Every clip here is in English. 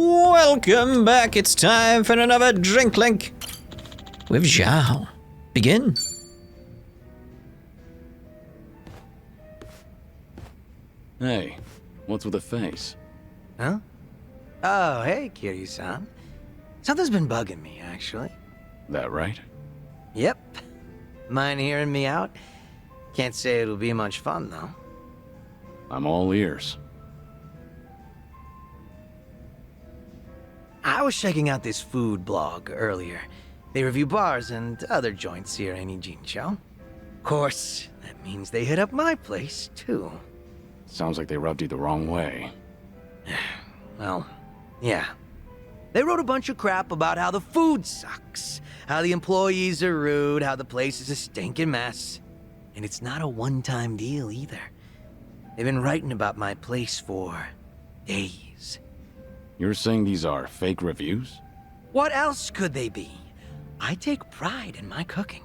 Welcome back. It's time for another drink link with Zhao. Begin. Hey, what's with the face? Huh? Oh, hey, Kiryu-san. Something's been bugging me, actually. That right? Yep. Mind hearing me out? Can't say it'll be much fun, though. I'm all ears. I was checking out this food blog earlier. They review bars and other joints here in Ijincho. Of course, that means they hit up my place, too. Sounds like they rubbed you the wrong way. Well, yeah. They wrote a bunch of crap about how the food sucks, how the employees are rude, how the place is a stinking mess. And it's not a one-time deal either. They've been writing about my place for days. You're saying these are fake reviews? What else could they be? I take pride in my cooking.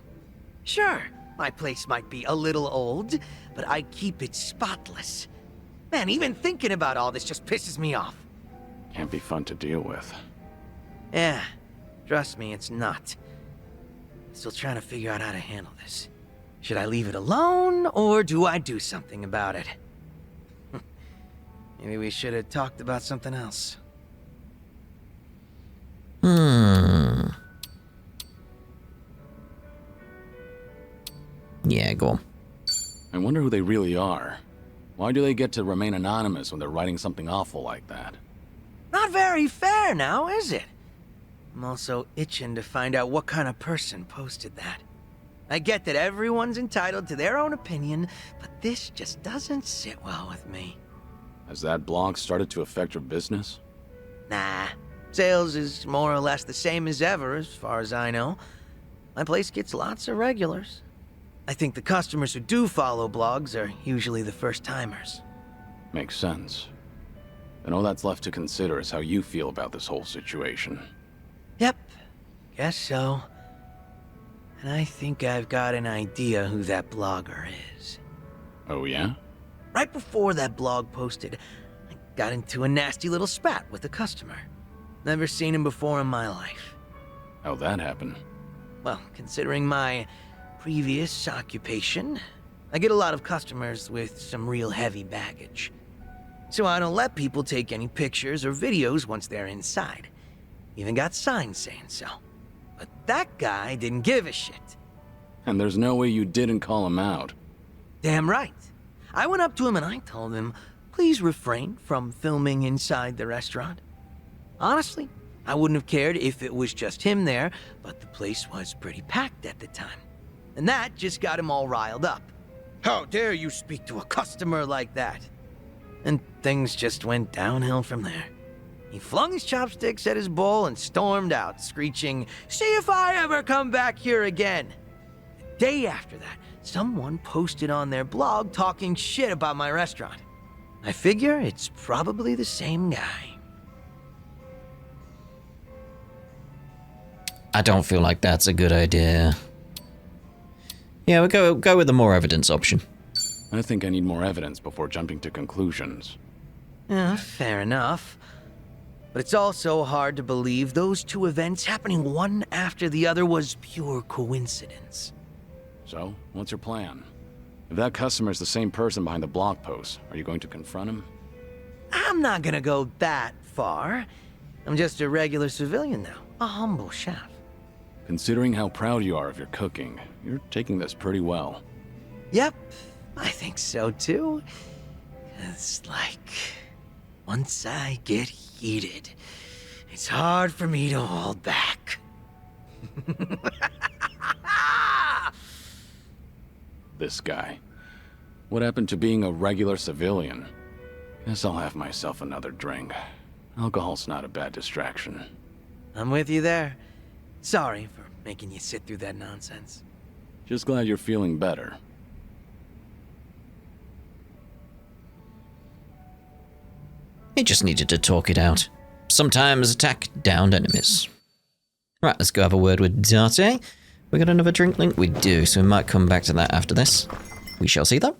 Sure, my place might be a little old, but I keep it spotless. Man, even thinking about all this just pisses me off. Can't be fun to deal with. Yeah, trust me, it's not. Still trying to figure out how to handle this. Should I leave it alone, or do I do something about it? Maybe we should have talked about something else. Yeah, go on. I wonder who they really are. Why do they get to remain anonymous when they're writing something awful like that? Not very fair now, is it? I'm also itching to find out what kind of person posted that. I get that everyone's entitled to their own opinion, but this just doesn't sit well with me. Has that blog started to affect your business? Nah, sales is more or less the same as ever, as far as I know. My place gets lots of regulars. I think the customers who do follow blogs are usually the first-timers. Makes sense. And all that's left to consider is how you feel about this whole situation. Yep, guess so. And I think I've got an idea who that blogger is. Oh yeah? Right before that blog posted, I got into a nasty little spat with a customer. Never seen him before in my life. How'd that happen? Well, considering my previous occupation, I get a lot of customers with some real heavy baggage. So I don't let people take any pictures or videos once they're inside. Even got signs saying so. But that guy didn't give a shit. And there's no way you didn't call him out. Damn right. I went up to him and I told him, please refrain from filming inside the restaurant. Honestly, I wouldn't have cared if it was just him there, but the place was pretty packed at the time. And that just got him all riled up. How dare you speak to a customer like that? And things just went downhill from there. He flung his chopsticks at his bowl and stormed out, screeching, "See if I ever come back here again!" The day after that, someone posted on their blog talking shit about my restaurant. I figure it's probably the same guy. I don't feel like that's a good idea. Yeah, we'll go with the more evidence option. I think I need more evidence before jumping to conclusions. Yeah, fair enough. But it's also hard to believe those two events happening one after the other was pure coincidence. So, what's your plan? If that customer's the same person behind the blog post, are you going to confront him? I'm not gonna go that far. I'm just a regular civilian now, a humble chef. Considering how proud you are of your cooking, you're taking this pretty well. Yep, I think so too. It's like, once I get heated, it's hard for me to hold back. This guy. What happened to being a regular civilian? Guess I'll have myself another drink. Alcohol's not a bad distraction. I'm with you there. Sorry for making you sit through that nonsense. Just glad you're feeling better. He just needed to talk it out. Sometimes attack downed enemies. Right, let's go have a word with Date. We got another drink link? We do, so we might come back to that after this. We shall see though.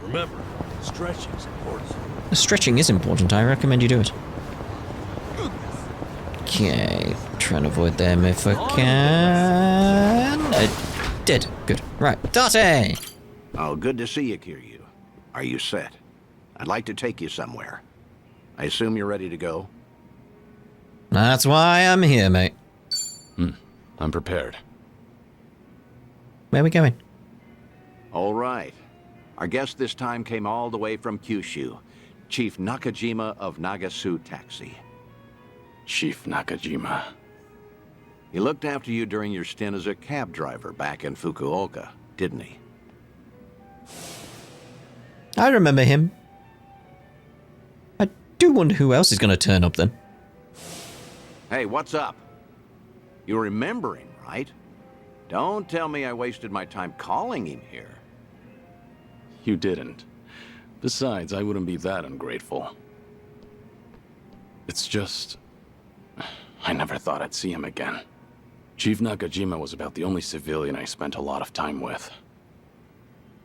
Remember, stretching's important. The stretching is important. I recommend you do it. Okay, try and avoid them if I can. Dead. Good. Right, Date! Oh, good to see you, Kiryu. Are you set? I'd like to take you somewhere. I assume you're ready to go? That's why I'm here, mate. I'm prepared. Where are we going? All right. Our guest this time came all the way from Kyushu. Chief Nakajima of Nagasu Taxi. Chief Nakajima. He looked after you during your stint as a cab driver back in Fukuoka, didn't he? I remember him. I do wonder who else is going to turn up then. Hey, what's up? You remember him, right? Don't tell me I wasted my time calling him here. You didn't. Besides, I wouldn't be that ungrateful. It's just... I never thought I'd see him again. Chief Nakajima was about the only civilian I spent a lot of time with.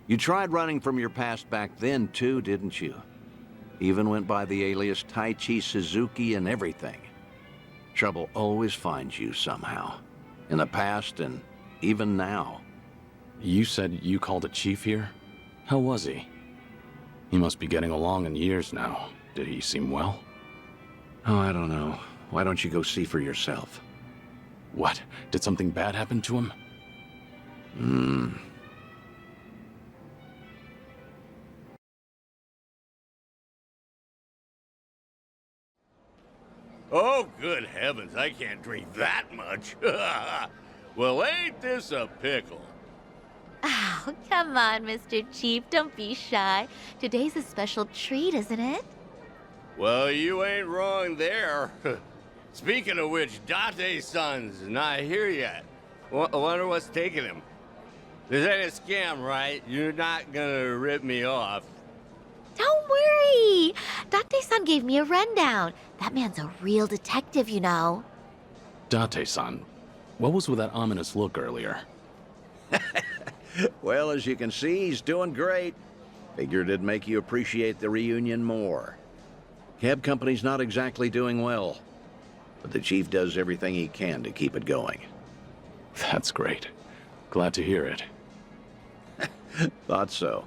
You tried running from your past back then, too, didn't you? Even went by the alias Taichi Suzuki and everything. Trouble always finds you somehow. In the past and even now. You said you called a chief here? How was he? He must be getting along in years now. Did he seem well? Oh, I don't know. Why don't you go see for yourself? What? Did something bad happen to him? Oh, good heavens, I can't drink that much. Well, ain't this a pickle? Oh, come on, Mr. Chief. Don't be shy. Today's a special treat, isn't it? Well, you ain't wrong there. Speaking of which, Date-san's not here yet. Wonder what's taking him. This ain't a scam, right? You're not gonna rip me off. Don't worry. Date-san gave me a rundown. That man's a real detective, you know. Date-san, what was with that ominous look earlier? Well, as you can see, he's doing great. Figured it'd make you appreciate the reunion more. Cab company's not exactly doing well, but the chief does everything he can to keep it going. That's great. Glad to hear it. Thought so.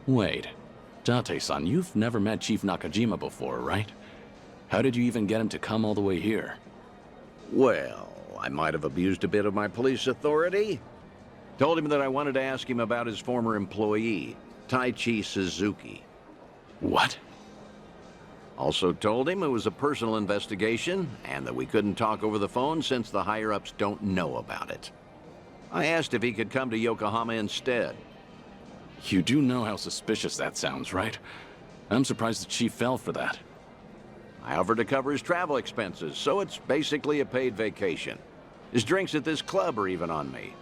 Wait, Date-san, you've never met Chief Nakajima before, right? How did you even get him to come all the way here? Well, I might have abused a bit of my police authority. Told him that I wanted to ask him about his former employee, Taichi Suzuki. What? Also told him it was a personal investigation and that we couldn't talk over the phone since the higher-ups don't know about it. I asked if he could come to Yokohama instead. You do know how suspicious that sounds, right? I'm surprised the chief fell for that. I offered to cover his travel expenses, so it's basically a paid vacation. His drinks at this club are even on me.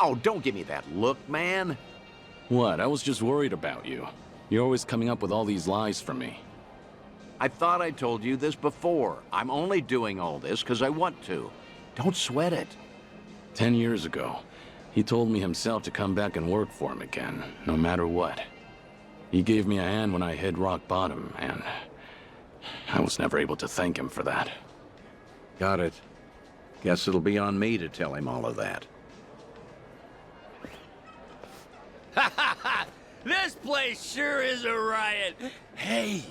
Oh, don't give me that look, man. What? I was just worried about you. You're always coming up with all these lies for me. I thought I told you this before. I'm only doing all this because I want to. Don't sweat it. 10 years ago, he told me himself to come back and work for him again, no matter what. He gave me a hand when I hit rock bottom, and I was never able to thank him for that. Got it. Guess it'll be on me to tell him all of that. This place sure is a riot. Hey,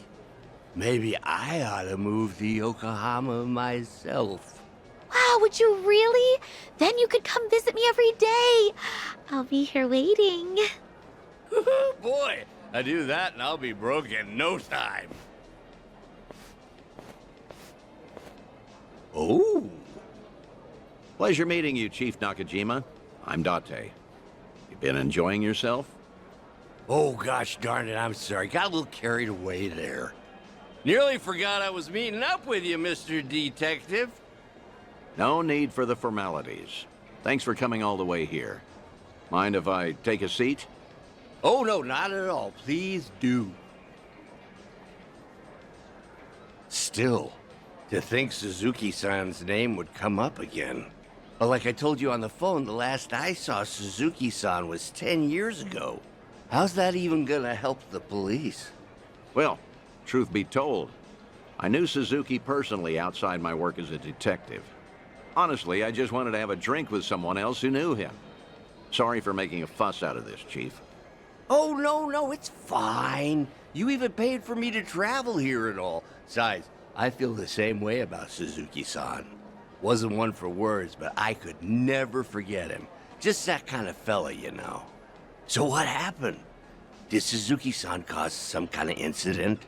maybe I ought to move to Yokohama myself. Wow, would you really? Then you could come visit me every day. I'll be here waiting. Boy, I do that and I'll be broke in no time. Oh. Pleasure meeting you, Chief Nakajima. I'm Date. You been enjoying yourself? Oh, gosh darn it, I'm sorry. Got a little carried away there. Nearly forgot I was meeting up with you, Mr. Detective. No need for the formalities. Thanks for coming all the way here. Mind if I take a seat? Oh, no, not at all. Please do. Still, to think Suzuki-san's name would come up again. Well, like I told you on the phone, the last I saw Suzuki-san was 10 years ago. How's that even gonna help the police? Well, truth be told, I knew Suzuki personally outside my work as a detective. Honestly, I just wanted to have a drink with someone else who knew him. Sorry for making a fuss out of this, Chief. Oh, no, it's fine. You even paid for me to travel here and all. Besides, I feel the same way about Suzuki-san. Wasn't one for words, but I could never forget him. Just that kind of fella, you know. So what happened? Did Suzuki-san cause some kind of incident?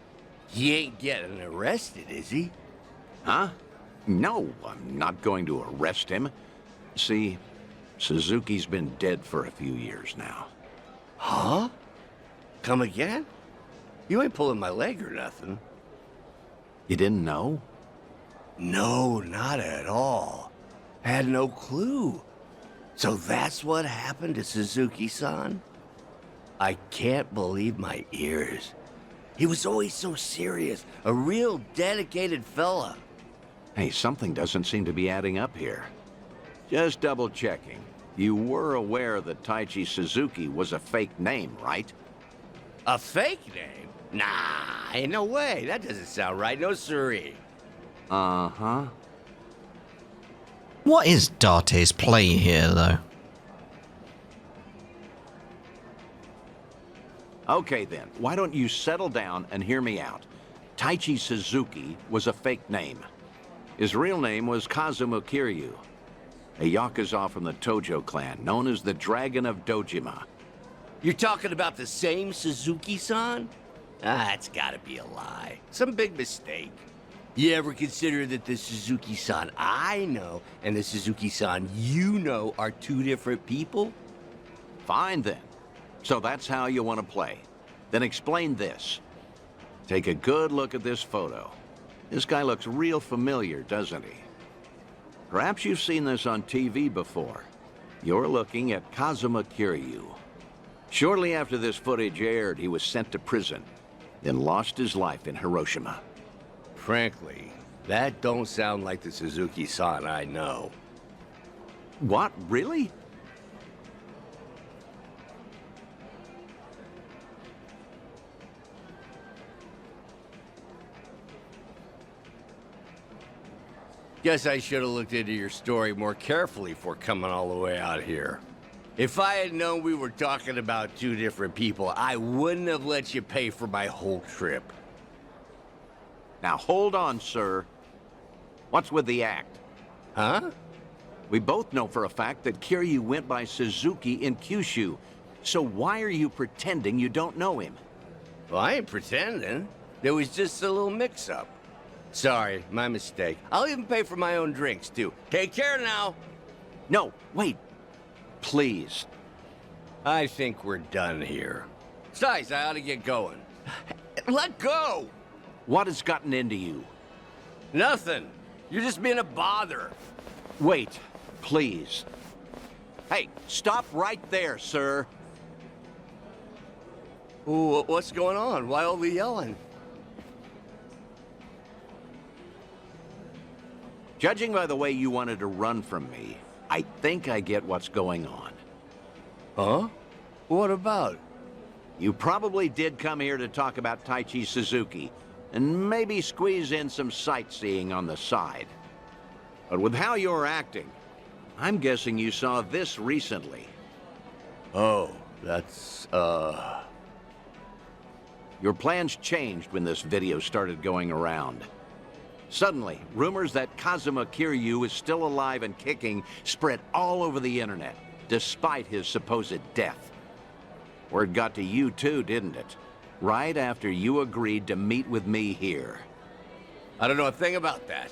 He ain't getting arrested, is he? Huh? No, I'm not going to arrest him. See, Suzuki's been dead for a few years now. Huh? Come again? You ain't pulling my leg or nothing. You didn't know? No, not at all. Had no clue. So that's what happened to Suzuki-san? I can't believe my ears. He was always so serious, a real dedicated fella. Hey, something doesn't seem to be adding up here. Just double checking. You were aware that Taichi Suzuki was a fake name, right? A fake name? Nah, ain't no way. That doesn't sound right. No siree. Uh-huh. What is Date's play here, though? Okay then, why don't you settle down and hear me out? Taichi Suzuki was a fake name. His real name was Kazuma Kiryu, a Yakuza from the Tojo clan, known as the Dragon of Dojima. You're talking about the same Suzuki-san? That's gotta be a lie. Some big mistake. You ever consider that the Suzuki-san I know and the Suzuki-san you know are two different people? Fine then. So that's how you want to play. Then explain this. Take a good look at this photo. This guy looks real familiar, doesn't he? Perhaps you've seen this on TV before. You're looking at Kazuma Kiryu. Shortly after this footage aired, he was sent to prison, then lost his life in Hiroshima. Frankly, that don't sound like the Suzuki-san I know. What, really? Guess I should have looked into your story more carefully before coming all the way out here. If I had known we were talking about two different people, I wouldn't have let you pay for my whole trip. Now hold on, sir. What's with the act? Huh? We both know for a fact that Kiryu went by Suzuki in Kyushu. So why are you pretending you don't know him? Well, I ain't pretending. There was just a little mix-up. Sorry, my mistake. I'll even pay for my own drinks, too. Take care now. No, wait. Please. I think we're done here. Besides, I ought to get going. Let go! What has gotten into you? Nothing. You're just being a bother. Wait, please. Hey, stop right there, sir. Ooh, what's going on? Why all the yelling? Judging by the way you wanted to run from me, I think I get what's going on. Huh? What about? You probably did come here to talk about Taichi Suzuki, and maybe squeeze in some sightseeing on the side. But with how you're acting, I'm guessing you saw this recently. Oh, that's, Your plans changed when this video started going around. Suddenly, rumors that Kazuma Kiryu is still alive and kicking spread all over the internet, despite his supposed death. Word got to you too, didn't it? Right after you agreed to meet with me here. I don't know a thing about that.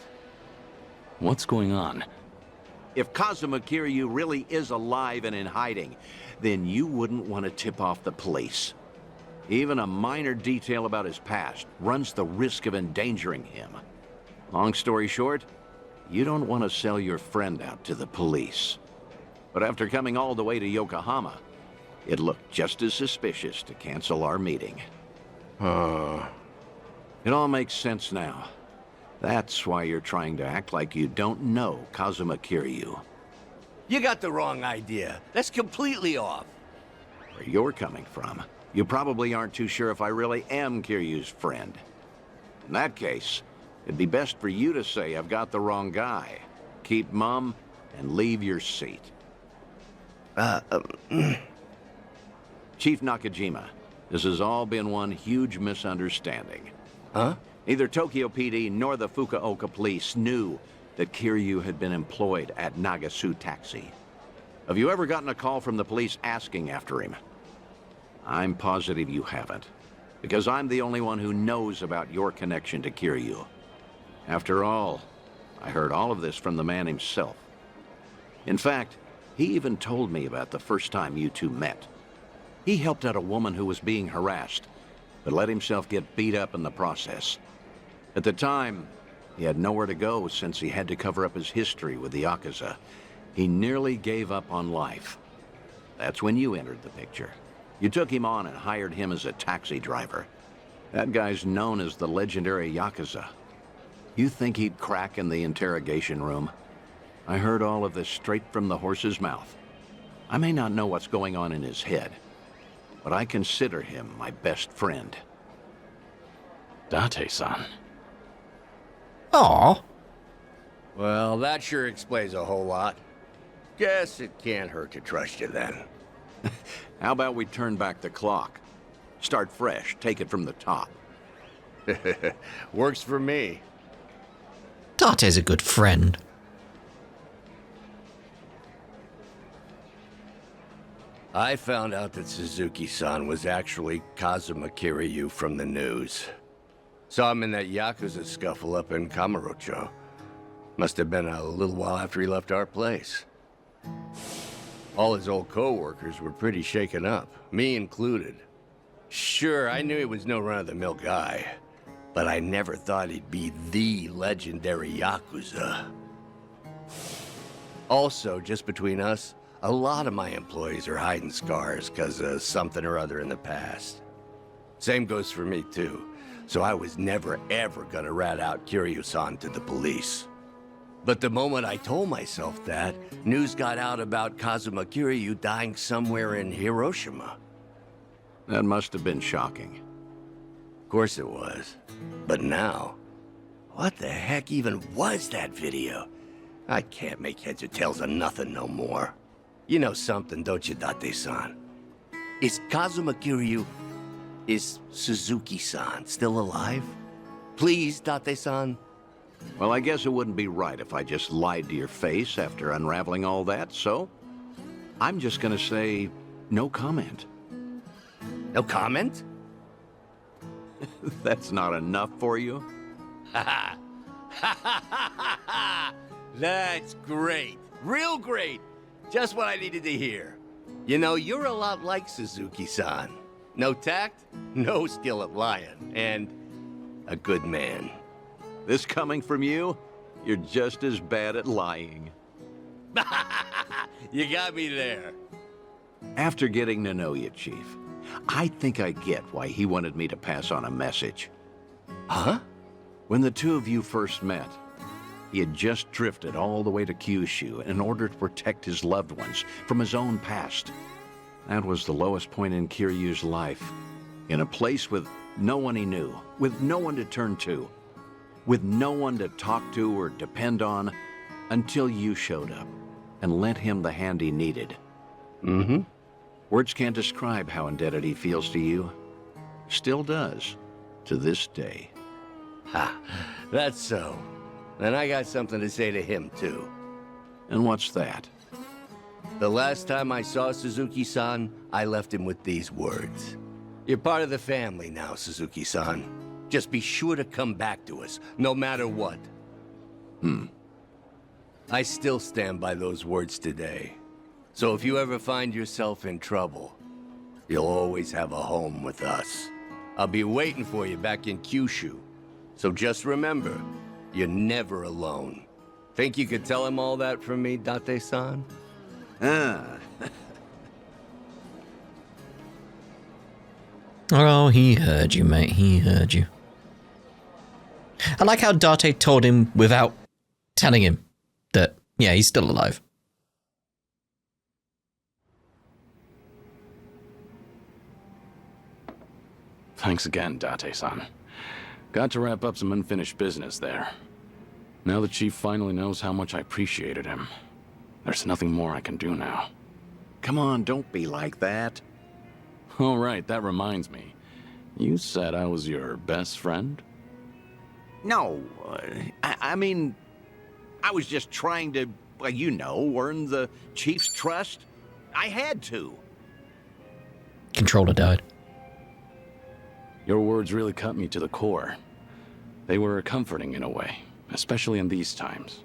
What's going on? If Kazuma Kiryu really is alive and in hiding, then you wouldn't want to tip off the police. Even a minor detail about his past runs the risk of endangering him. Long story short, you don't want to sell your friend out to the police. But after coming all the way to Yokohama, it looked just as suspicious to cancel our meeting. It all makes sense now. That's why you're trying to act like you don't know Kazuma Kiryu. You got the wrong idea. That's completely off. Where you're coming from, you probably aren't too sure if I really am Kiryu's friend. In that case, it'd be best for you to say I've got the wrong guy. Keep mum and leave your seat. Chief Nakajima, this has all been one huge misunderstanding. Huh? Neither Tokyo PD nor the Fukuoka police knew that Kiryu had been employed at Nagasu Taxi. Have you ever gotten a call from the police asking after him? I'm positive you haven't, because I'm the only one who knows about your connection to Kiryu. After all, I heard all of this from the man himself. In fact, he even told me about the first time you two met. He helped out a woman who was being harassed, but let himself get beat up in the process. At the time, he had nowhere to go since he had to cover up his history with the Yakuza. He nearly gave up on life. That's when you entered the picture. You took him on and hired him as a taxi driver. That guy's known as the legendary Yakuza. You think he'd crack in the interrogation room? I heard all of this straight from the horse's mouth. I may not know what's going on in his head, but I consider him my best friend. Date-san. Aw. Well, that sure explains a whole lot. Guess it can't hurt to trust you then. How about we turn back the clock? Start fresh, take it from the top. Works for me. Date's a good friend. I found out that Suzuki-san was actually Kazuma Kiryu from the news. Saw him in that Yakuza scuffle up in Kamurocho. Must have been a little while after he left our place. All his old co-workers were pretty shaken up, me included. Sure, I knew he was no run-of-the-mill guy, but I never thought he'd be the legendary Yakuza. Also, just between us, a lot of my employees are hiding scars because of something or other in the past. Same goes for me, too. So I was never, ever gonna rat out Kiryu-san to the police. But the moment I told myself that, news got out about Kazuma Kiryu dying somewhere in Hiroshima. That must have been shocking. Of course it was. But now, what the heck even was that video? I can't make heads or tails of nothing no more. You know something, don't you, Date-san? Is Kazuma Kiryu... Is Suzuki-san still alive? Please, Date-san? Well, I guess it wouldn't be right if I just lied to your face after unraveling all that, so I'm just gonna say no comment. No comment? That's not enough for you? That's great. Real great. Just what I needed to hear. You know, you're a lot like Suzuki-san. No tact, no skill at lying, and a good man. This coming from you? You're just as bad at lying. You got me there. After getting to know you, Chief, I think I get why he wanted me to pass on a message. Huh? When the two of you first met, he had just drifted all the way to Kyushu in order to protect his loved ones from his own past. That was the lowest point in Kiryu's life. In a place with no one he knew, with no one to turn to, with no one to talk to or depend on, until you showed up and lent him the hand he needed. Mm-hmm. Words can't describe how indebted he feels to you. Still does, to this day. Ha, that's so. And I got something to say to him, too. And what's that? The last time I saw Suzuki-san, I left him with these words. You're part of the family now, Suzuki-san. Just be sure to come back to us, no matter what. I still stand by those words today. So if you ever find yourself in trouble, you'll always have a home with us. I'll be waiting for you back in Kyushu. So just remember, you're never alone. Think you could tell him all that from me, Date-san? Oh, he heard you, mate. He heard you. I like how Date told him without telling him that, yeah, he's still alive. Thanks again, Date-san. Got to wrap up some unfinished business there. Now the chief finally knows how much I appreciated him. There's nothing more I can do now. Come on, don't be like that. All right, that reminds me. You said I was your best friend? No, I mean, I was just trying to, well, you know, earn the chief's trust. I had to. Controller died. Your words really cut me to the core. They were comforting in a way, especially in these times.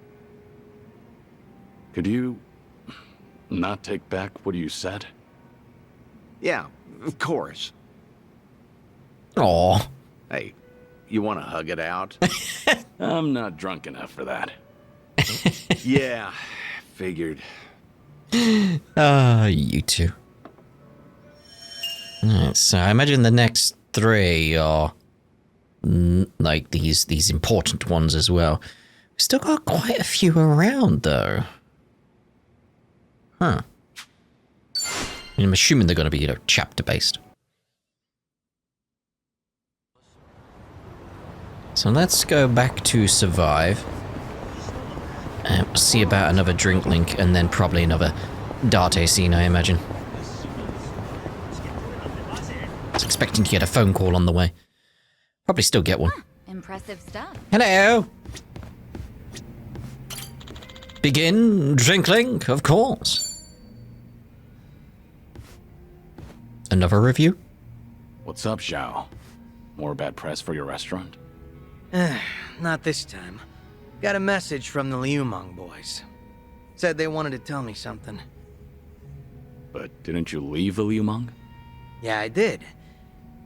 Could you not take back what you said? Yeah, of course. Aw. Hey, you want to hug it out? I'm not drunk enough for that. Yeah, figured. You two. Alright, so I imagine the next 3 are like these important ones as well. We've still got quite a few around though. Huh. I'm assuming they're going to be, chapter based. So let's go back to survive. And we'll see about another drink link and then probably another Date scene, I imagine. I was expecting to get a phone call on the way. Probably still get one. Impressive stuff. Hello! Begin drink link, of course. Another review? What's up, Zhao? More bad press for your restaurant? Not this time. Got a message from the Liumang boys. Said they wanted to tell me something. But didn't you leave the Liumang? Yeah, I did.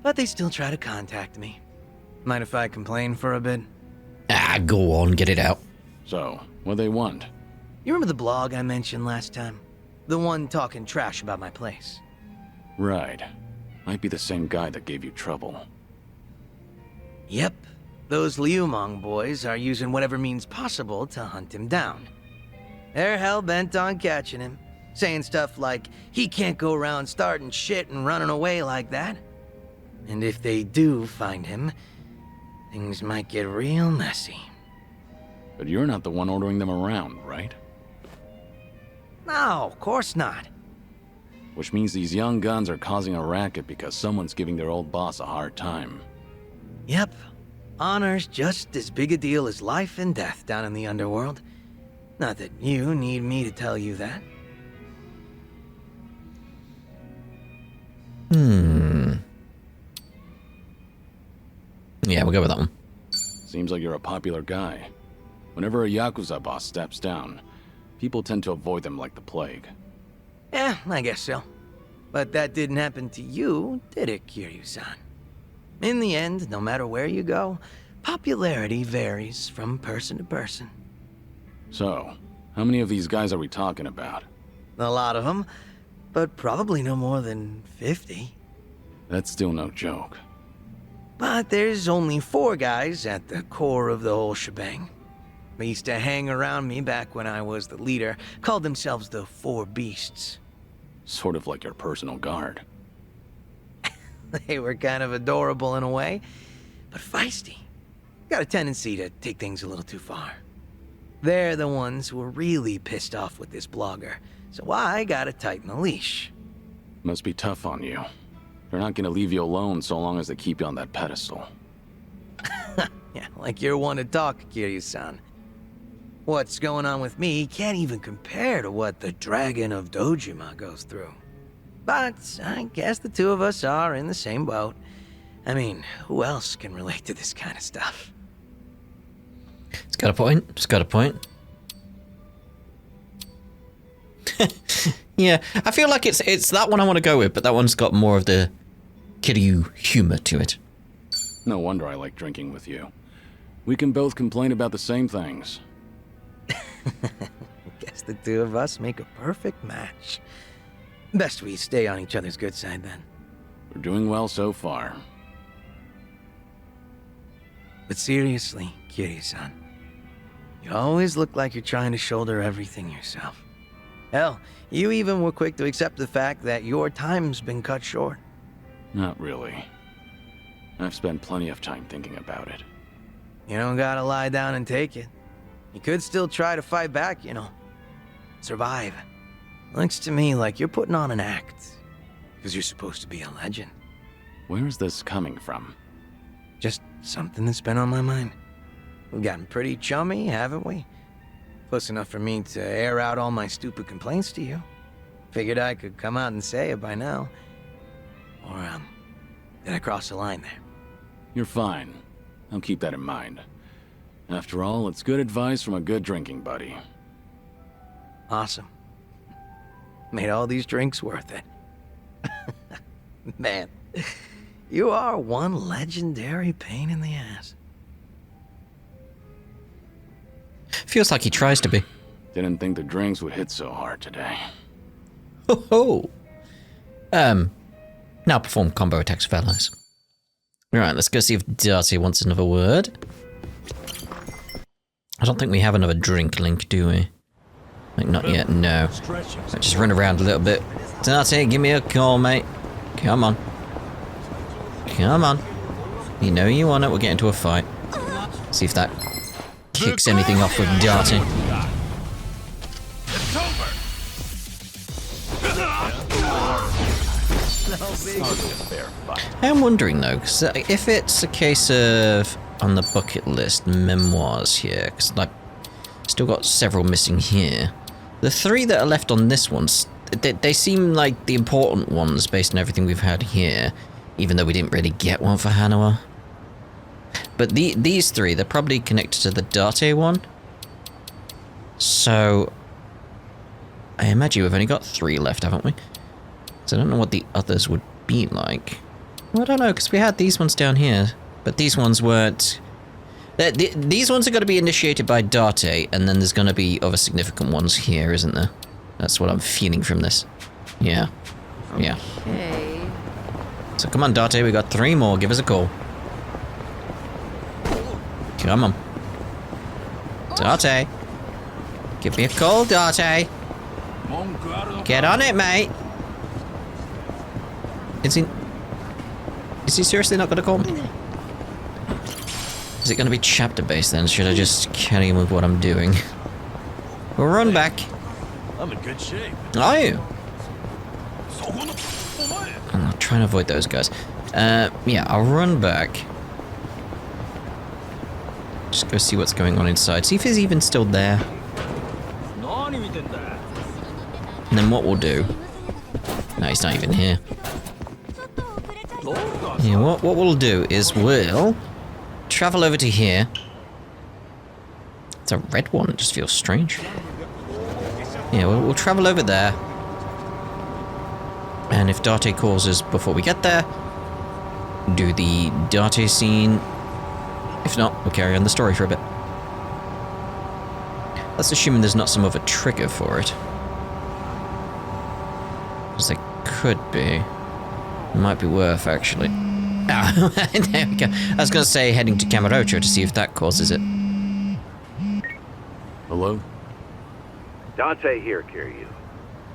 But they still try to contact me. Mind if I complain for a bit? Go on, get it out. So, what they want? You remember the blog I mentioned last time? The one talking trash about my place. Right. Might be the same guy that gave you trouble. Yep. Those Liumang boys are using whatever means possible to hunt him down. They're hell-bent on catching him, saying stuff like, he can't go around starting shit and running away like that. And if they do find him, things might get real messy. But you're not the one ordering them around, right? No, of course not. Which means these young guns are causing a racket because someone's giving their old boss a hard time. Yep. Honor's just as big a deal as life and death down in the underworld. Not that you need me to tell you that. Yeah, we'll go with that one. Seems like you're a popular guy. Whenever a Yakuza boss steps down, people tend to avoid them like the plague. Yeah, I guess so. But that didn't happen to you, did it, Kiryu-san? In the end, no matter where you go, popularity varies from person to person. So, how many of these guys are we talking about? A lot of them, but probably no more than 50. That's still no joke. But there's only 4 guys at the core of the whole shebang. They used to hang around me back when I was the leader, called themselves the 4 Beasts. Sort of like your personal guard. They were kind of adorable in a way, but feisty. Got a tendency to take things a little too far. They're the ones who were really pissed off with this blogger, so I gotta tighten the leash. Must be tough on you. They're not gonna leave you alone so long as they keep you on that pedestal. Yeah, like you're one to talk, Kiryu-san. What's going on with me can't even compare to what the Dragon of Dojima goes through. But I guess the two of us are in the same boat. I mean, who else can relate to this kind of stuff? It's got a point. It's got a point. Yeah, I feel like it's that one I want to go with, but that one's got more of the Kiryu humor to it. No wonder I like drinking with you. We can both complain about the same things. Guess the two of us make a perfect match. Best we stay on each other's good side then. We're doing well so far. But seriously, Kiryu-san, you always look like you're trying to shoulder everything yourself. Hell, you even were quick to accept the fact that your time's been cut short. Not really. I've spent plenty of time thinking about it. You don't gotta lie down and take it. You could still try to fight back, you know. Survive. Looks to me like you're putting on an act. Because you're supposed to be a legend. Where is this coming from? Just something that's been on my mind. We've gotten pretty chummy, haven't we? Close enough for me to air out all my stupid complaints to you. Figured I could come out and say it by now. Or, did I cross the line there? You're fine. I'll keep that in mind. After all, it's good advice from a good drinking buddy. Awesome. Made all these drinks worth it. Man, you are one legendary pain in the ass. Feels like he tries to be. Didn't think the drinks would hit so hard today. Ho ho! Now perform combo attacks with allies. Alright, let's go see if Darty wants another word. I don't think we have another drink link, do we? Like, not yet, no. Let's just run around a little bit. Darty, give me a call, mate. Come on. Come on. You know you want it, we'll get into a fight. See if that kicks anything off with Darty. It's over. I'm wondering though, because if it's a case of on the bucket list memoirs here, because like still got several missing here. The 3 that are left on this one, they seem like the important ones based on everything we've had here, even though we didn't really get one for Hanawa. But these 3, they're probably connected to the Date one. So I imagine we've only got 3 left, haven't we? So I don't know what the others would be like. Well, I don't know, because we had these ones down here, but these ones weren't. These ones are going to be initiated by Date, and then there's going to be other significant ones here, isn't there? That's what I'm feeling from this. Yeah. Yeah. Okay. So come on, Date, we got 3 more. Give us a call. Come on. Date. Give me a call, Date. Get on it, mate. Is he seriously not going to call me? Is it going to be chapter based then? Should I just carry on with what I'm doing? We'll run back. I'm in good shape. Are you? I'm trying to avoid those guys. Yeah, I'll run back. Just go see what's going on inside. See if he's even still there. And then what we'll do... No, he's not even here. Yeah, what we'll do is we'll travel over to here. It's a red one, it just feels strange. Yeah, we'll travel over there. And if Date calls us before we get there, do the Date scene. If not, we'll carry on the story for a bit. That's assuming there's not some other trigger for it. Because there could be. It might be worth, actually. Ah, there we go. I was going to say heading to Kamurocho to see if that causes it. Hello? Dante here, Kiryu.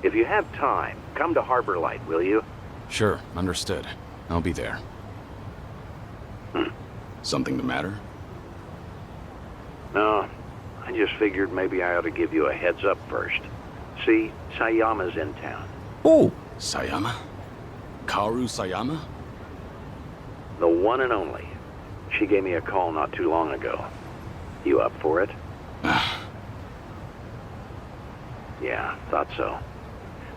If you have time, come to Harbor Light, will you? Sure, understood. I'll be there. Something the matter? No, I just figured maybe I ought to give you a heads up first. See, Sayama's in town. Oh! Sayama? Kaoru Sayama? The one and only. She gave me a call not too long ago. You up for it? Yeah, thought so.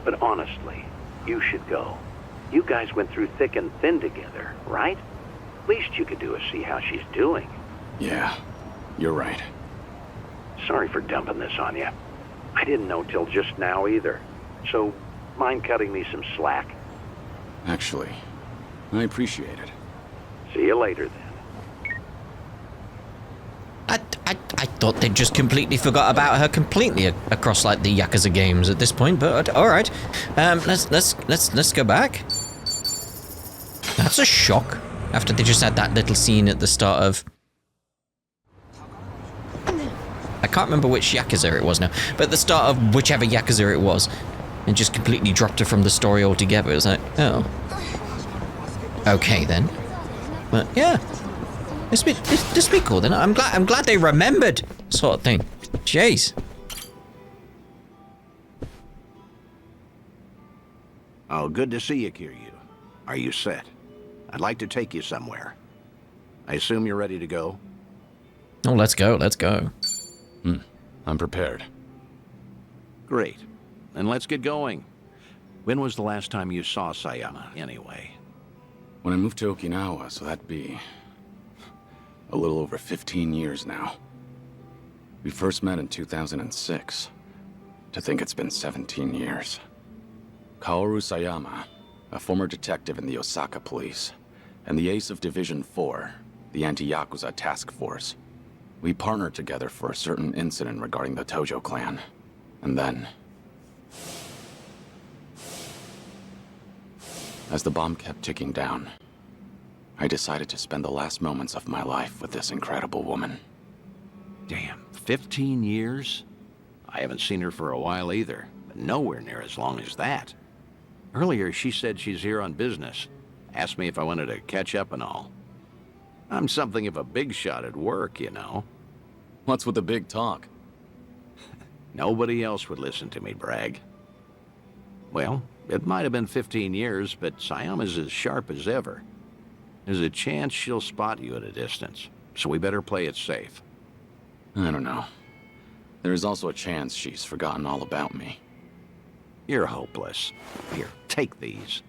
But honestly, you should go. You guys went through thick and thin together, right? Least you could do is see how she's doing. Yeah, you're right. Sorry for dumping this on you. I didn't know till just now either. So, mind cutting me some slack? Actually, I appreciate it. See you later, then. I thought they'd just completely forgot about her completely across like the Yakuza games at this point, but all right. Let's go back. That's a shock. After they just had that little scene at the start of... I can't remember which Yakuza it was now, but at the start of whichever Yakuza it was, and just completely dropped her from the story altogether. It was like, oh. Okay then. But yeah. This be cool then. I'm glad they remembered, sort of thing. Jeez. Oh, good to see you, Kiryu. Are you set? I'd like to take you somewhere. I assume you're ready to go? Oh, let's go. Let's go. I'm prepared. Great. Then let's get going. When was the last time you saw Sayama, anyway? When I moved to Okinawa, so that'd be a little over 15 years now. We first met in 2006. To think it's been 17 years. Kaoru Sayama, a former detective in the Osaka police, and the ace of Division 4, the anti-Yakuza task force. We partnered together for a certain incident regarding the Tojo clan. And then, as the bomb kept ticking down, I decided to spend the last moments of my life with this incredible woman. Damn, 15 years? I haven't seen her for a while either, but nowhere near as long as that. Earlier, she said she's here on business. Asked me if I wanted to catch up and all. I'm something of a big shot at work, you know. What's with the big talk? Nobody else would listen to me brag. Well, it might have been 15 years, but Sayama's as sharp as ever. There's a chance she'll spot you at a distance, so we better play it safe. I don't know. There is also a chance she's forgotten all about me. You're hopeless. Here, take these.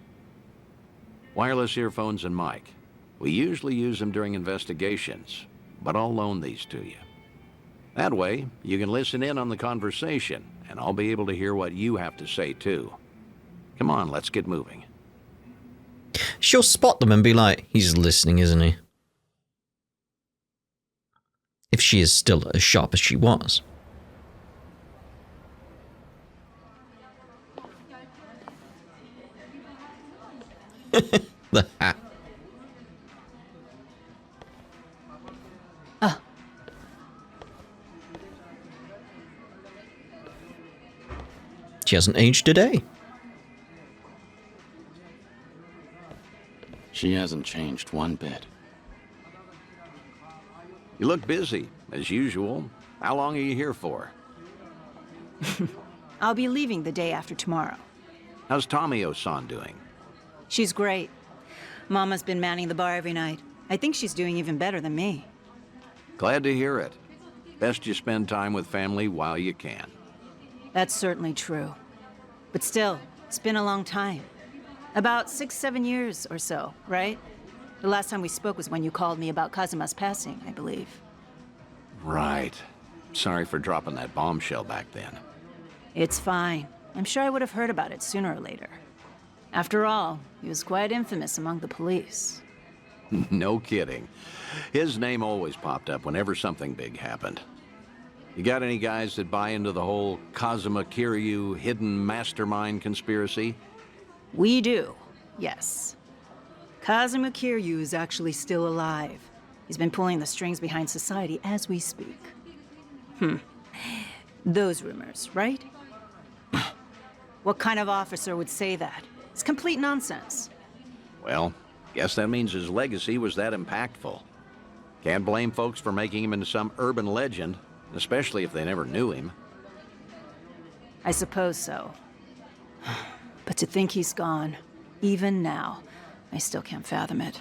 Wireless earphones and mic. We usually use them during investigations, but I'll loan these to you. That way, you can listen in on the conversation, and I'll be able to hear what you have to say, too. Come on, let's get moving. She'll spot them and be like, he's listening, isn't he? If she is still as sharp as she was. The hat. She hasn't aged a day. She hasn't changed one bit. You look busy, as usual. How long are you here for? I'll be leaving the day after tomorrow. How's Tomio-san doing? She's great. Mama's been manning the bar every night. I think she's doing even better than me. Glad to hear it. Best you spend time with family while you can. That's certainly true. But still, it's been a long time. About 6-7 years or so, right? The last time we spoke was when you called me about Kazuma's passing, I believe. Right. Sorry for dropping that bombshell back then. It's fine. I'm sure I would have heard about it sooner or later. After all, he was quite infamous among the police. No kidding. His name always popped up whenever something big happened. You got any guys that buy into the whole Kazuma Kiryu hidden mastermind conspiracy? We do, yes. Kazuma Kiryu is actually still alive. He's been pulling the strings behind society as we speak. Those rumors, right? What kind of officer would say that? It's complete nonsense. Well, guess that means his legacy was that impactful. Can't blame folks for making him into some urban legend, especially if they never knew him. I suppose so. But to think he's gone, even now, I still can't fathom it.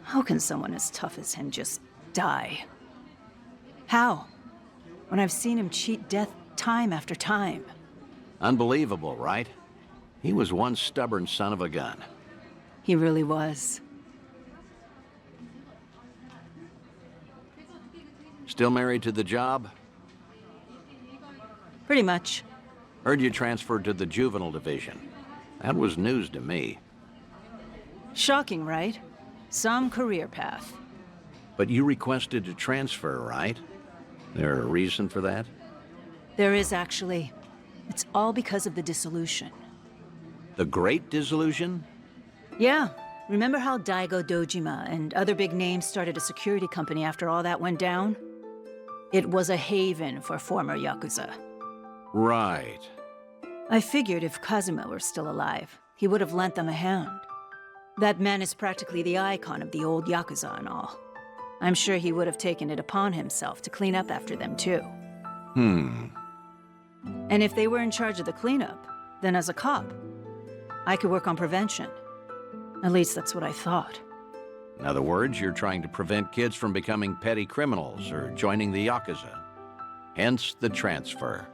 How can someone as tough as him just die? How? When I've seen him cheat death time after time. Unbelievable, right? He was one stubborn son of a gun. He really was. Still married to the job? Pretty much. Heard you transferred to the juvenile division. That was news to me. Shocking, right? Some career path. But you requested to transfer, right? There a reason for that? There is actually. It's all because of the dissolution. The Great Dissolution? Yeah. Remember how Daigo Dojima and other big names started a security company after all that went down? It was a haven for former Yakuza. Right. I figured if Kazuma were still alive, he would have lent them a hand. That man is practically the icon of the old Yakuza and all. I'm sure he would have taken it upon himself to clean up after them too. And if they were in charge of the cleanup, then as a cop, I could work on prevention. At least that's what I thought. In other words, you're trying to prevent kids from becoming petty criminals or joining the Yakuza. Hence the transfer.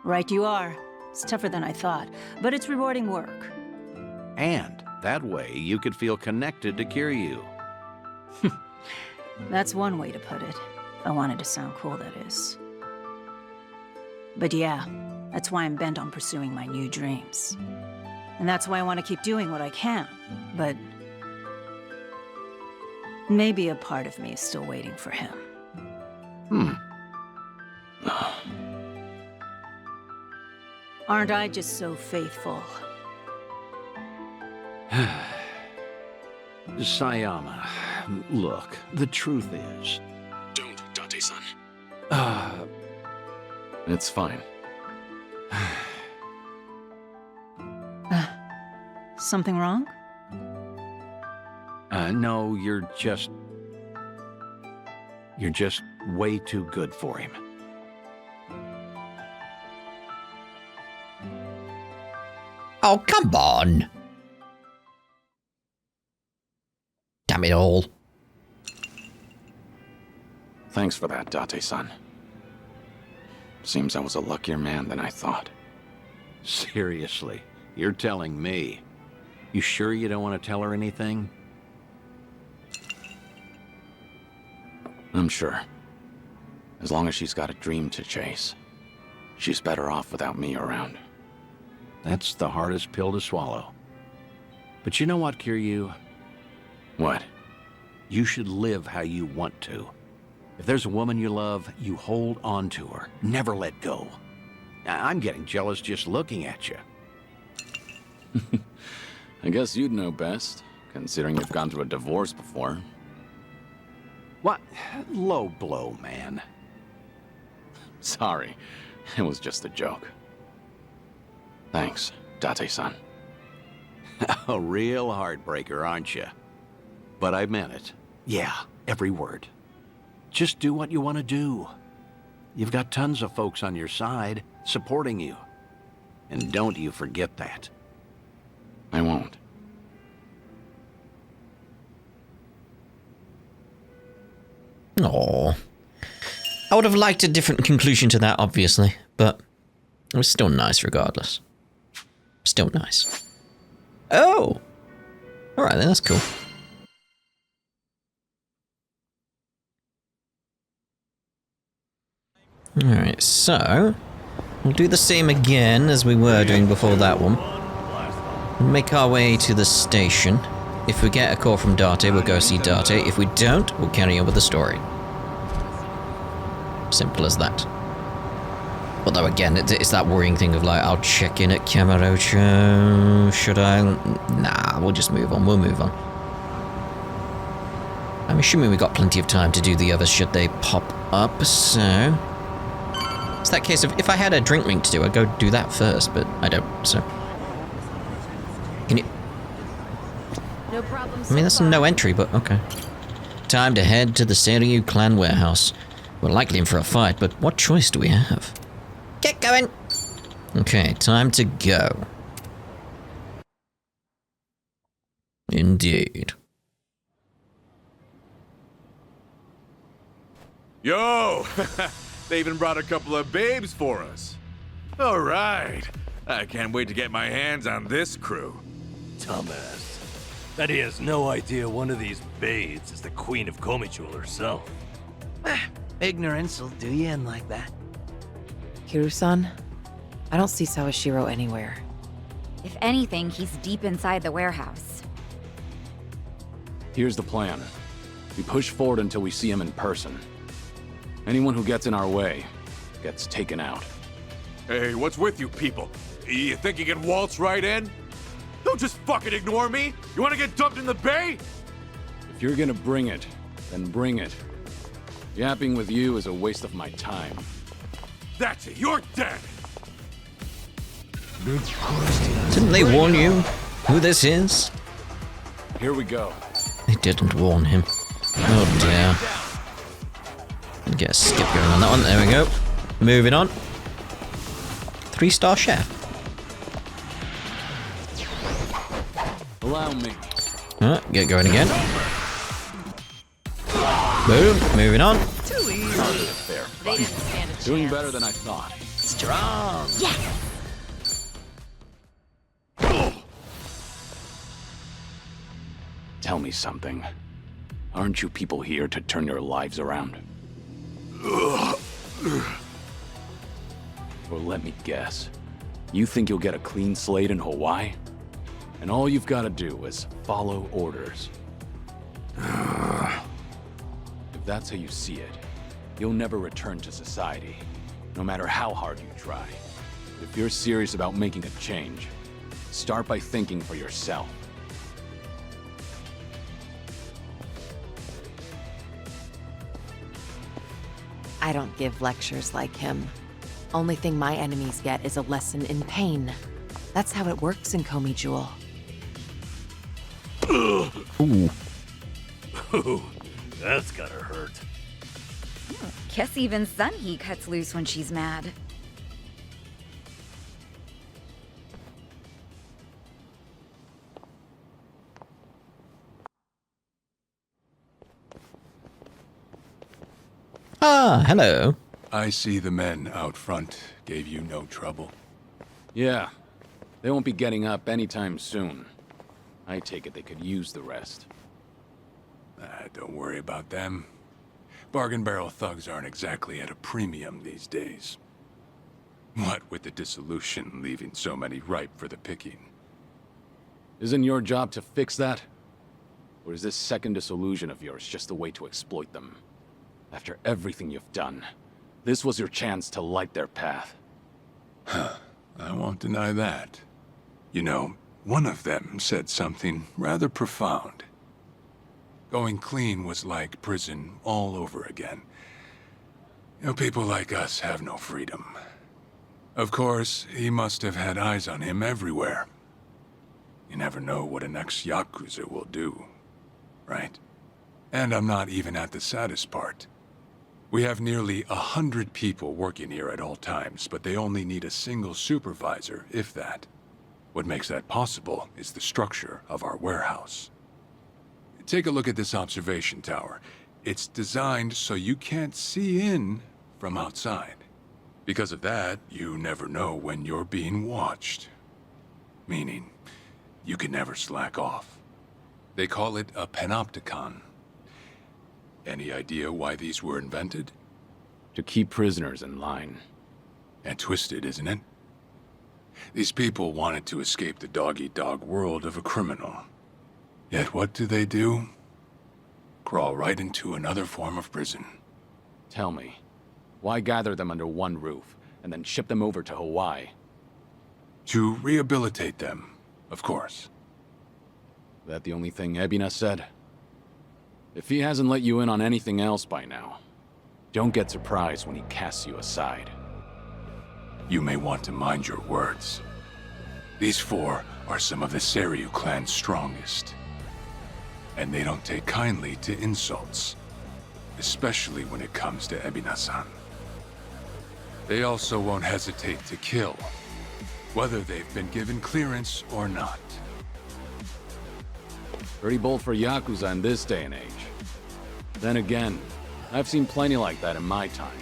Right you are. It's tougher than I thought, but it's rewarding work. And that way you could feel connected to Kiryu. That's one way to put it. If I wanted to sound cool, that is. But yeah, that's why I'm bent on pursuing my new dreams. And that's why I want to keep doing what I can. But maybe a part of me is still waiting for him. Aren't I just so faithful? Sayama, look, the truth is... Don't, Date-san. It's fine. Something wrong? No, you're just way too good for him. Oh, come on. Damn it all. Thanks for that, Date-san. Seems I was a luckier man than I thought. Seriously, you're telling me. You sure you don't want to tell her anything? I'm sure. As long as she's got a dream to chase, she's better off without me around. That's the hardest pill to swallow. But you know what, Kiryu? What? You should live how you want to. If there's a woman you love, you hold on to her. Never let go. I'm getting jealous just looking at you. I guess you'd know best, considering you've gone through a divorce before. What? Low blow, man. Sorry, it was just a joke. Thanks, Date-san. A real heartbreaker, aren't you? But I meant it. Yeah, every word. Just do what you want to do. You've got tons of folks on your side, supporting you. And don't you forget that. I won't. Aww. I would have liked a different conclusion to that, obviously, but it was still nice regardless. Still nice. Oh! Alright then, that's cool. Alright, so we'll do the same again as we were doing before that one. We'll make our way to the station. If we get a call from Date, we'll go see Date. If we don't, we'll carry on with the story. Simple as that. Although again, it's that worrying thing of like, I'll check in at Kamurocho. Should I? Nah, we'll just move on. We'll move on. I'm assuming we got plenty of time to do the others should they pop up, so... It's that case of, if I had a drink link to do, I'd go do that first, but I don't, so... Can you... No problem. I mean, that's no entry, but okay. Time to head to the Seiryu clan warehouse. We're likely in for a fight, but what choice do we have? Get going! Okay, time to go. Indeed. Yo! They even brought a couple of babes for us. All right. I can't wait to get my hands on this crew. Dumbass. Bet he has no idea one of these babes is the Queen of Komichul herself. Ignorance will do you in like that. Kiryu-san, I don't see Sawashiro anywhere. If anything, he's deep inside the warehouse. Here's the plan. We push forward until we see him in person. Anyone who gets in our way gets taken out. Hey, what's with you people? You think you can waltz right in? Don't just fucking ignore me! You wanna get dumped in the bay? If you're gonna bring it, then bring it. Yapping with you is a waste of my time. That's it, you're dead! Didn't they warn you who this is? Here we go. They didn't warn him. Oh dear. Get a skip going on that one. There we go. Moving on. 3-star chef. Allow me. Alright, get going again. Boom. Moving on. There. They didn't stand a chance. Doing better than I thought. Strong. Yes! Tell me something. Aren't you people here to turn your lives around? Or let me guess. You think you'll get a clean slate in Hawaii? And all you've got to do is follow orders. If that's how you see it, you'll never return to society, no matter how hard you try. If you're serious about making a change, start by thinking for yourself. I don't give lectures like him. Only thing my enemies get is a lesson in pain. That's how it works in Komi Jewel. Ooh. Ooh, that's gotta hurt. Guess even Sunhee cuts loose when she's mad. Ah, hello. I see the men out front gave you no trouble. Yeah, they won't be getting up anytime soon. I take it they could use the rest. Don't worry about them. Bargain barrel thugs aren't exactly at a premium these days. What with the dissolution leaving so many ripe for the picking. Isn't your job to fix that? Or is this second disillusion of yours just a way to exploit them? After everything you've done, this was your chance to light their path. I won't deny that. You know, one of them said something rather profound. Going clean was like prison all over again. You know, people like us have no freedom. Of course, he must have had eyes on him everywhere. You never know what an ex-Yakuza will do, right? And I'm not even at the saddest part. We have nearly 100 people working here at all times, but they only need a single supervisor, if that. What makes that possible is the structure of our warehouse. Take a look at this observation tower. It's designed so you can't see in from outside. Because of that, you never know when you're being watched. Meaning, you can never slack off. They call it a panopticon. Any idea why these were invented? To keep prisoners in line. And twisted, isn't it? These people wanted to escape the dog-eat-dog world of a criminal. Yet what do? Crawl right into another form of prison. Tell me, why gather them under one roof, and then ship them over to Hawaii? To rehabilitate them, of course. That the only thing Ebina said? If he hasn't let you in on anything else by now, don't get surprised when he casts you aside. You may want to mind your words. These four are some of the Seiryu clan's strongest. And they don't take kindly to insults, especially when it comes to Ebina-san. They also won't hesitate to kill, whether they've been given clearance or not. Pretty bold for Yakuza in this day and age. Then again, I've seen plenty like that in my time.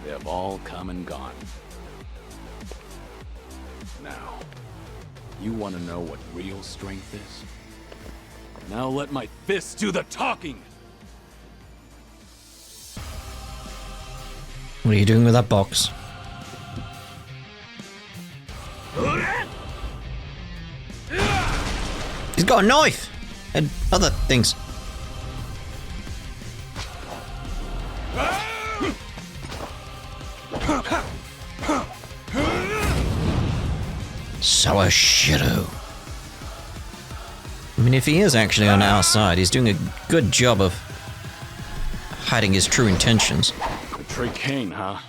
They have all come and gone. Now, you want to know what real strength is? Now let my fists do the talking! What are you doing with that box? He's got a knife! And other things. Sawashiro. I mean, if he is actually on our side, he's doing a good job of hiding his true intentions. Betray Kane, huh?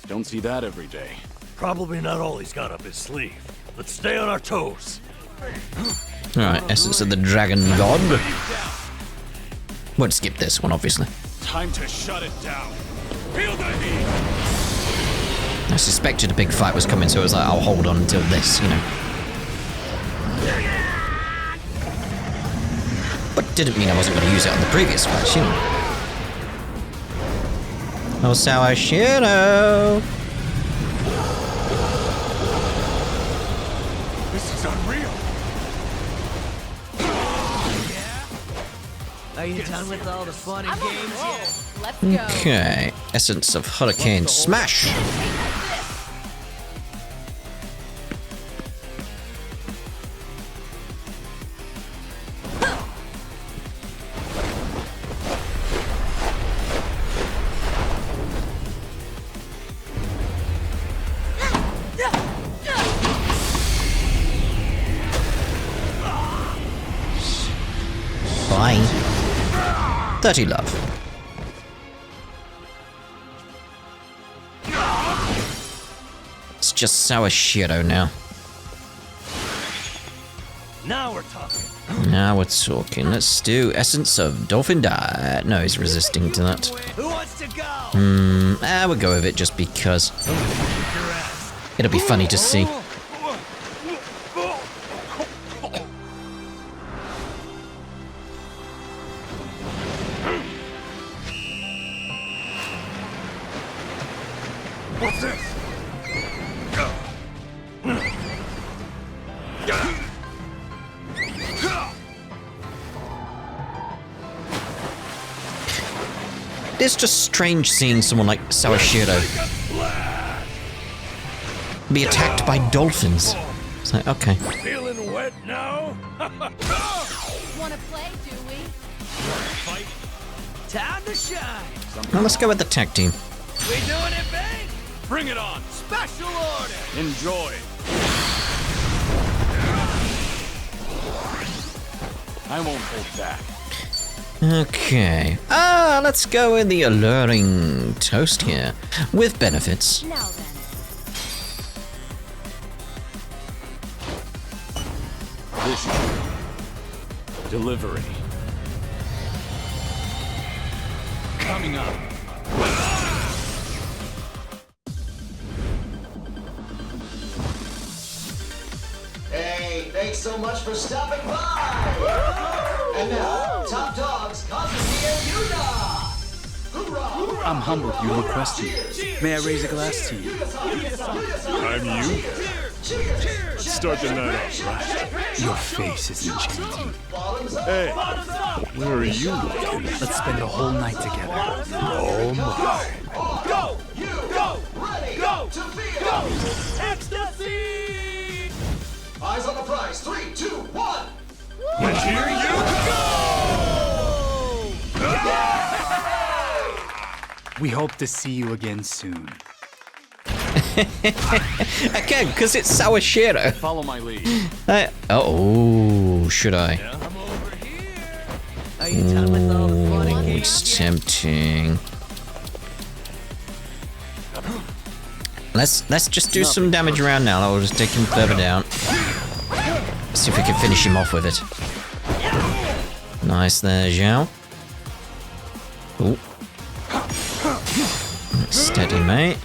Don't see that every day. Probably not all he's got up his sleeve. Let's stay on our toes. Alright, essence of the dragon god. Won't skip this one, obviously. Time to shut it down. Feel the heat. I suspected a big fight was coming, so I was like, I'll hold on until this, you know. But didn't mean I wasn't going to use it on the previous fight, you know. Oh, Sawashiro! This is unreal. Are you done with all the fun and games yet? Let's go. Okay, essence of Hurricane Smash. Bye. 30 love. It's just Sawashiro now. Now we're talking. Now we're talking. Let's do essence of dolphin diet. No, he's resisting to that. Who wants to go? We'll go with it just because. It'll be funny to see. What's this? It's just strange seeing someone like Sawashiro be attacked by dolphins. It's like, okay. Feeling wet now? Wanna play, do we? Time to shine. Well, let's go with the tag team. We doing it big? Bring it on. Special order. Enjoy. I won't hold back. Okay. Let's go with the alluring toast here. With benefits. Now then. Vision. Delivery. Coming up. Hey, thanks so much for stopping by! And now, top dogs, Kazuki and Yuda! Hoorah! I'm humbled you requested. May I raise a glass to you? I'm you. Let's start the night off, right? Your face is enchanting. Hey, where are you looking? Let's spend the whole night together. Oh my. Go! You! Go! Ready! Go! To field! Go! Ecstasy! Eyes on the prize. 3, 2, 1! And here you go! We hope to see you again soon. Again, because it's Sawashiro. Follow my lead. Should I? I'm over here. Are you done with all the fun and games It's yet? tempting. Let's just do some damage around now. I'll just take him further down. See if we can finish him off with it. Nice there, Zhao. Ooh. Steady, mate.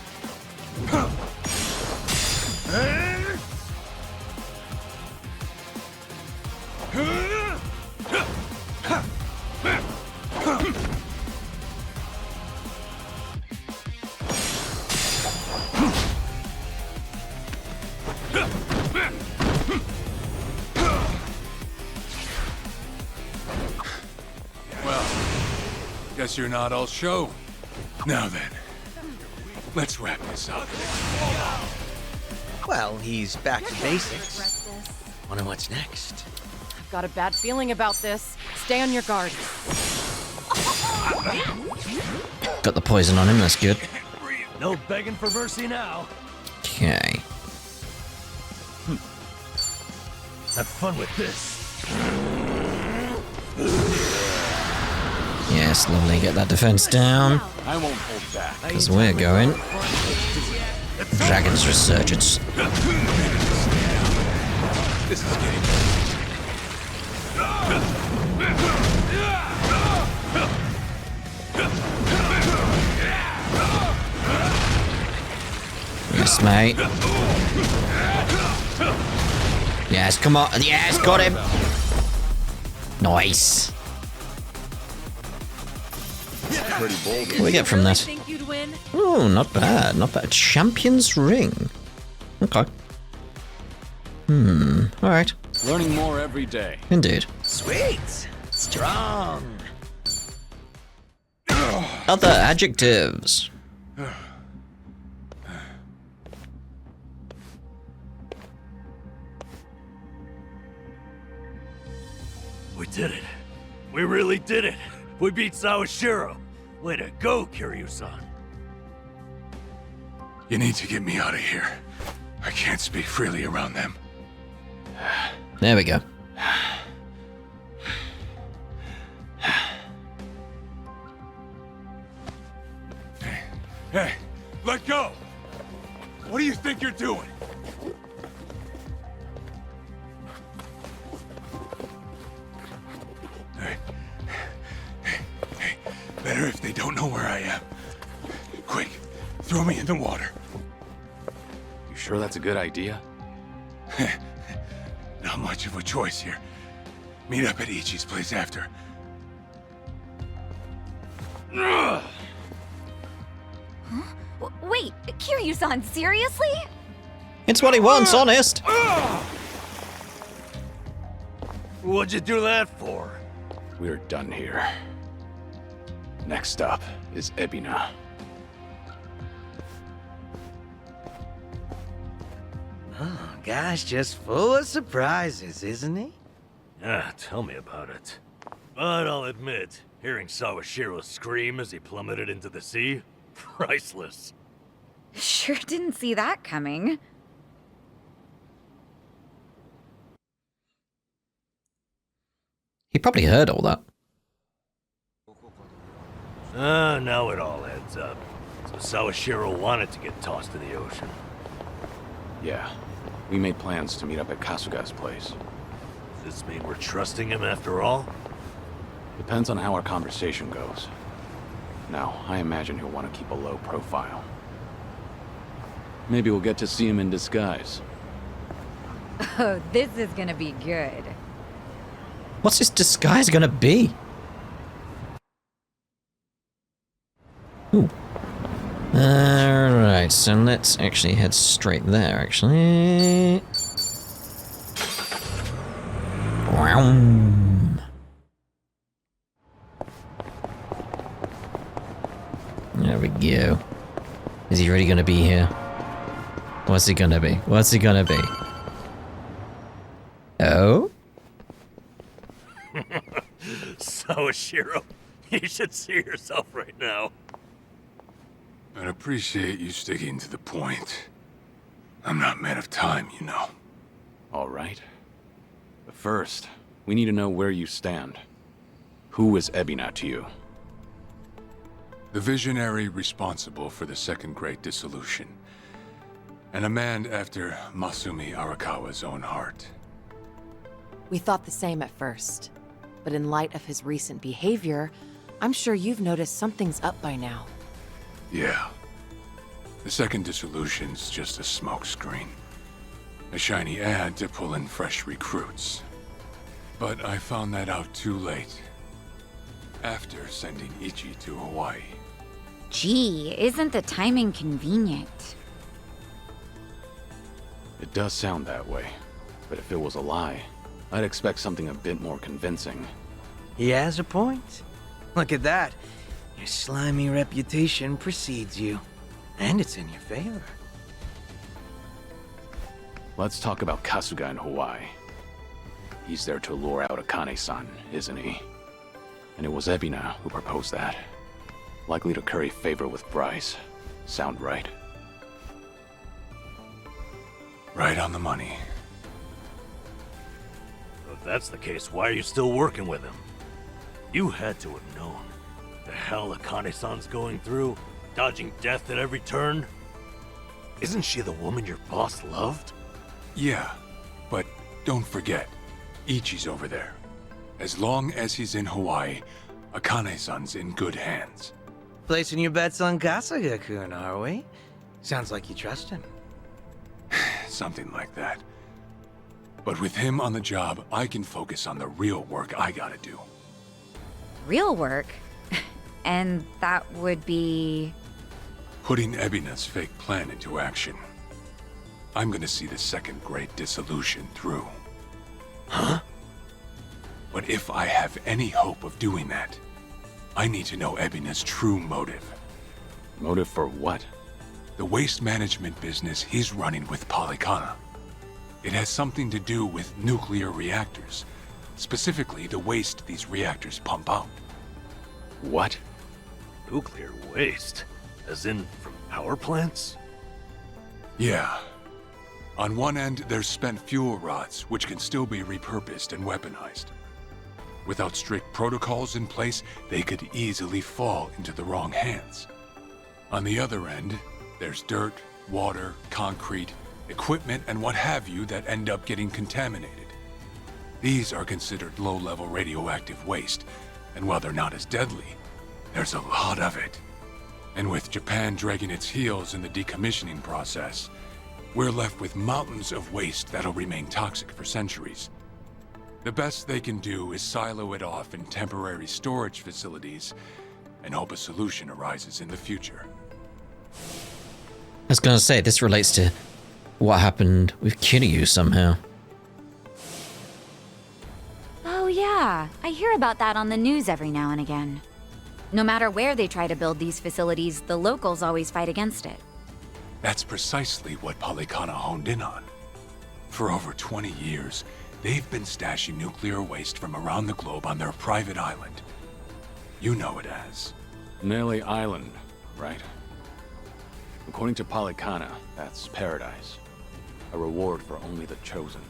Guess you're not all show. Now then, let's wrap this up. Well, he's back to basics. Wonder what's next. I've got a bad feeling about this. Stay on your guard. Got the poison on him, that's good. No begging for mercy now. Okay. Have fun with this. Yes, lovely. Get that defense down. I won't hold back. Because we're going. Dragon's Resurgence. This is getting... Yes, mate. Yes, come on. Yes, got him. Nice. Pretty bold. What do we get from that? Oh, not bad. Not bad. Champion's ring. Okay. Alright. Learning more every day. Indeed. Sweet. Strong. Other adjectives. We did it. We really did it. We beat Sawashiro. Way to go, Kiryu-san. You need to get me out of here. I can't speak freely around them. There we go. Hey, let go! What do you think you're doing? Hey, better if they don't know where I am. Quick, throw me in the water. You sure that's a good idea? Not much of a choice here. Meet up at Ichi's place after. Wait, Kiryu-san, seriously? It's what he wants, honest. What'd you do that for? We're done here. Next up is Ebina. Oh, guy's just full of surprises, isn't he? Tell me about it. But I'll admit, hearing Sawashiro scream as he plummeted into the sea, priceless. Sure didn't see that coming. He probably heard all that. Now it all adds up. So Sawashiro wanted to get tossed in the ocean. Yeah. We made plans to meet up at Kasuga's place. Does this mean we're trusting him after all? Depends on how our conversation goes. Now, I imagine he'll want to keep a low profile. Maybe we'll get to see him in disguise. Oh, this is gonna be good. What's his disguise gonna be? Ooh. Alright, so let's actually head straight there, actually. Wow. There we go. Is he really gonna be here? What's he gonna be? What's he gonna be? Oh? Sawashiro, you should see yourself right now. I'd appreciate you sticking to the point. I'm not men of time, you know. All right. But first, we need to know where you stand. Who is Ebina to you? The visionary responsible for the Second Great Dissolution. And a man after Masumi Arakawa's own heart. We thought the same at first. But in light of his recent behavior, I'm sure you've noticed something's up by now. Yeah. The Second Dissolution's just a smokescreen. A shiny ad to pull in fresh recruits. But I found that out too late. After sending Ichi to Hawaii. Gee, isn't the timing convenient? It does sound that way. But if it was a lie, I'd expect something a bit more convincing. He has a point. Look at that. Your slimy reputation precedes you. And it's in your favor. Let's talk about Kasuga in Hawaii. He's there to lure out Akane-san, isn't he? And it was Ebina who proposed that. Likely to curry favor with Bryce. Sound right? Right on the money. If that's the case, why are you still working with him? You had to have known. The hell Akane-san's going through, dodging death at every turn. Isn't she the woman your boss loved? Yeah, but don't forget, Ichi's over there. As long as he's in Hawaii, Akane-san's in good hands. Placing your bets on Kasuga-kun, are we? Sounds like you trust him. Something like that. But with him on the job, I can focus on the real work I gotta do. Real work? And that would be... Putting Ebina's fake plan into action. I'm gonna see the second great dissolution through. Huh? But if I have any hope of doing that, I need to know Ebina's true motive. Motive for what? The waste management business he's running with Polycana. It has something to do with nuclear reactors. Specifically, the waste these reactors pump out. What? Nuclear waste? As in from power plants? Yeah. On one end, there's spent fuel rods, which can still be repurposed and weaponized. Without strict protocols in place, they could easily fall into the wrong hands. On the other end, there's dirt, water, concrete, equipment, and what have you that end up getting contaminated. These are considered low-level radioactive waste, and while they're not as deadly, there's a lot of it. And with Japan dragging its heels in the decommissioning process, we're left with mountains of waste that'll remain toxic for centuries. The best they can do is silo it off in temporary storage facilities and hope a solution arises in the future. I was gonna say, this relates to what happened with Kiryu somehow. Oh yeah, I hear about that on the news every now and again. No matter where they try to build these facilities, the locals always fight against it. That's precisely what Polycana honed in on. For over 20 years, they've been stashing nuclear waste from around the globe on their private island. You know it as Nelly Island, right? According to Polycana, that's paradise. A reward for only the chosen.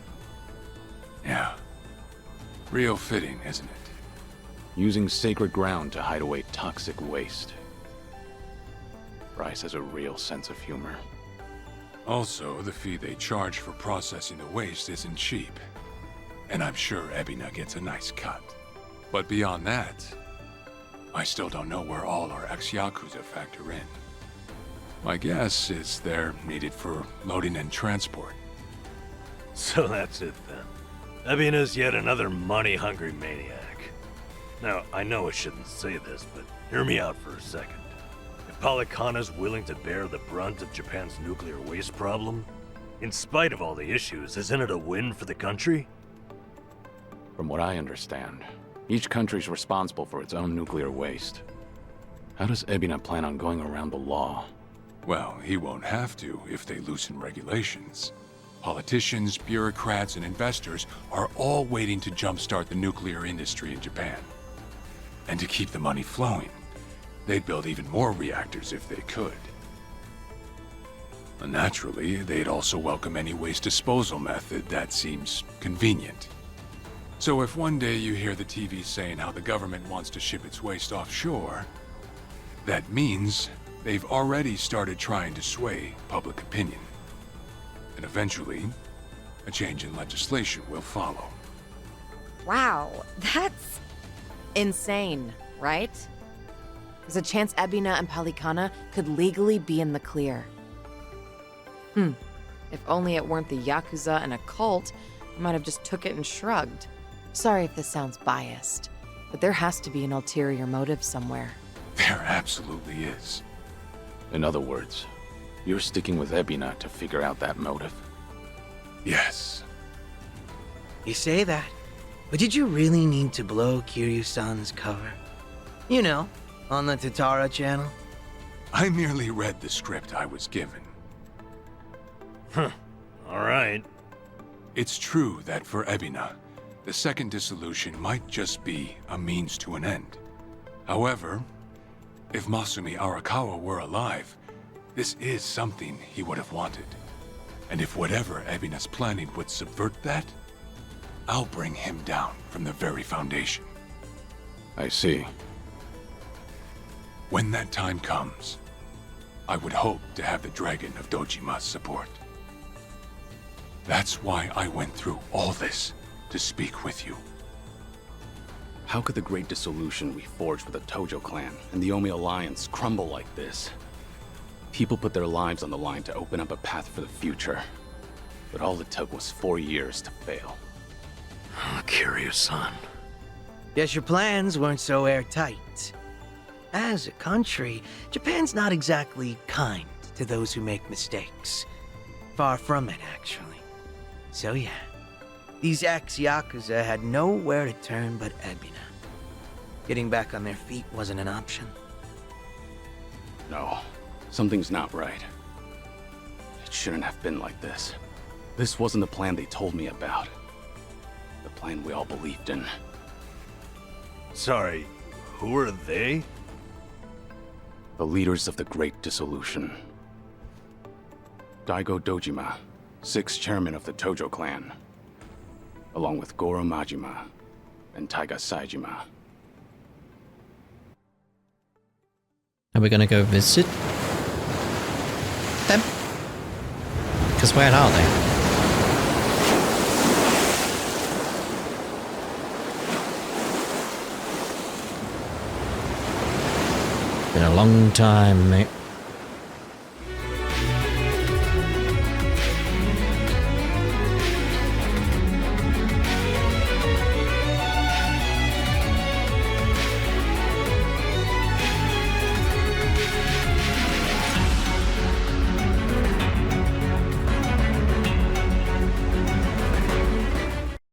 Yeah. Real fitting, isn't it? Using sacred ground to hide away toxic waste. Bryce has a real sense of humor. Also, the fee they charge for processing the waste isn't cheap. And I'm sure Ebina gets a nice cut. But beyond that, I still don't know where all our ex-Yakuza factor in. My guess is they're needed for loading and transport. So that's it then. Ebina's yet another money-hungry maniac. Now, I know I shouldn't say this, but hear me out for a second. If Polycana's willing to bear the brunt of Japan's nuclear waste problem, in spite of all the issues, isn't it a win for the country? From what I understand, each country's responsible for its own nuclear waste. How does Ebina plan on going around the law? Well, he won't have to if they loosen regulations. Politicians, bureaucrats, and investors are all waiting to jumpstart the nuclear industry in Japan. And to keep the money flowing, they'd build even more reactors if they could. And naturally, they'd also welcome any waste disposal method that seems convenient. So if one day you hear the TV saying how the government wants to ship its waste offshore, that means they've already started trying to sway public opinion. And eventually, a change in legislation will follow. Wow, that's... insane, right? There's a chance Ebina and Polycana could legally be in the clear. If only it weren't the Yakuza and a cult, I might have just took it and shrugged. Sorry if this sounds biased, but there has to be an ulterior motive somewhere. There absolutely is. In other words, you're sticking with Ebina to figure out that motive? Yes. You say that, but did you really need to blow Kiryu-san's cover? You know, on the Tatara channel? I merely read the script I was given. Huh. Alright. It's true that for Ebina, the second dissolution might just be a means to an end. However, if Masumi Arakawa were alive, this is something he would have wanted. And if whatever Ebina's planning would subvert that, I'll bring him down from the very foundation. I see. When that time comes, I would hope to have the Dragon of Dojima's support. That's why I went through all this to speak with you. How could the great dissolution we forged with the Tojo clan and the Omi alliance crumble like this? People put their lives on the line to open up a path for the future. But all it took was 4 years to fail. Kiryu-san. Guess your plans weren't so airtight. As a country, Japan's not exactly kind to those who make mistakes. Far from it, actually. So yeah, these ex-Yakuza had nowhere to turn but Ebina. Getting back on their feet wasn't an option. No, something's not right. It shouldn't have been like this. This wasn't the plan they told me about. The plan we all believed in. Sorry, who are they? The leaders of the Great Dissolution. Daigo Dojima, 6th chairman of the Tojo clan, along with Goro Majima and Taiga Saejima. Are we gonna go visit them? Because where are they? Been a long time, mate.